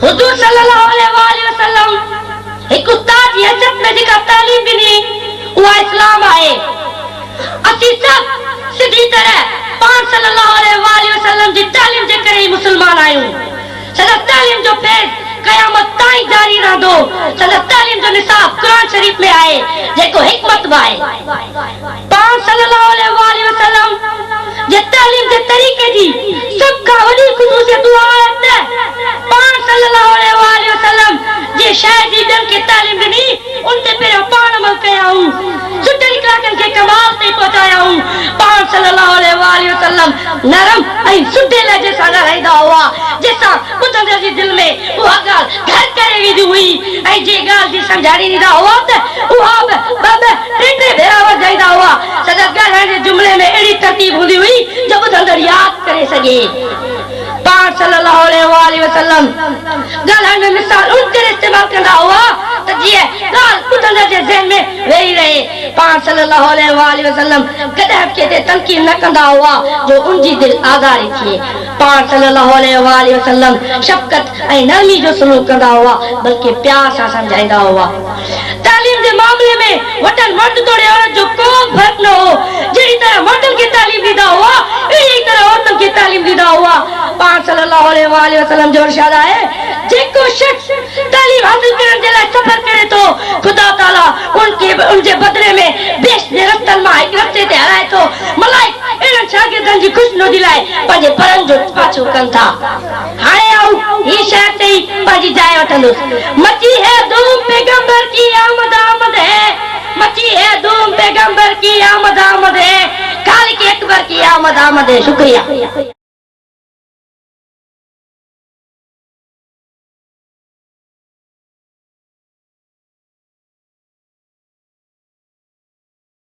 हुजूर सल्लल्लाहु अलैहि वसल्लम एक उस्ताद जी हैसियत में जेका तालीम ॾिनी उहा इस्लाम आहे। असीं सब सिधी तरह पान सल्लल्लाहु अलैहि वसल्लम जी तालीम जे करे ही मुसलमान आहियूं। सदा तालीम जो फैज़ क़यामत ताईं जारी रहंदो। सदा तालीम जो निसाब कुरान शरीफ में आहे जेको हिकमत बि आहे। पान सल्लल्लाहु अलैहि वसल्लम जे तालीम जे तरीक़े जी सब खां वॾी ख़ुसूसियत उहा आहे त पान सल्लल्लाहु अलैहि वसल्लम जे शइ जी ॿियनि खे तालीम ॾिनी उन ते पहिरियों पाण अमल कयाऊं, सुठे इखलाक़नि खे कमाल ताईं पहुचायाऊं। पान सल्लल्लाहु अलैहि वसल्लम नरम ऐं सुठे लहजे सां ॻाल्हाईंदा हुआ जंहिंसां ॿुधंदड़ जे दिलि में उहा ॻाल्हि घर करे वेंदी हुई ऐं जे ॻाल्हि जी सम्झाणी ॾींदा हुआ त उहा बि टे भेरा वधाईंदा हुआ। सदा ॻाल्हाइण जे जुमिले में अहिड़ी तरतीब हूंदी हुई जो ॿुधंदड़ यादि करे सघे। पान सल्लल्लाहु अलैहि वसल्लम ॻाल्हाइण में मिसाल उन करे इस्तेमाल कंदा हुआ त जीअं ॻाल्हि ॿुधंदड़ जे ज़हन में वेही रहे। पान सल्लल्लाहु अलैहि वसल्लम कॾहिं बि कंहिं ते तनक़ीद न कंदा हुआ जो उनजी दिलि आज़ारी थिए। पान सल्लल्लाहु अलैहि वसल्लम शफ़क़त ऐं नरमी जो सलूक कंदा हुआ बल्कि प्यार सां समझाईंदा हुआ। तालीम जे मामले में वॾनि मर्द तोड़े औरत जो को फ़र्क़ न हो। जहिड़ी तरह मर्दनि खे तालीम ॾींदा हुआ अहिड़ी तरह औरतुनि खे तालीम ॾींदा हुआ। पान सल्लल्लाहु अलैहि वसल्लम जो इरशाद आहे जेको शख्स तालीम हासिल करण जे लाइ सफ़र करे थो खुदा ताला उनजे बदिले में बेश जे रस्तनि मां हिकु रस्ते ते हलाए थो। मलाइक अहिड़नि शागिर्दनि जी ख़ुशनुदी लाइ पंहिंजे परनि जो पाछो कनि था। हाणे आऊं ही शहर ते ई पंहिंजी जाइ वठंदुसि। मची है धूम पैगंबर की आमद आमद है, मची है धूम पैगंबर की आमद आमद है, खालिक अकबर की आमद आमद है। शुक्रिया।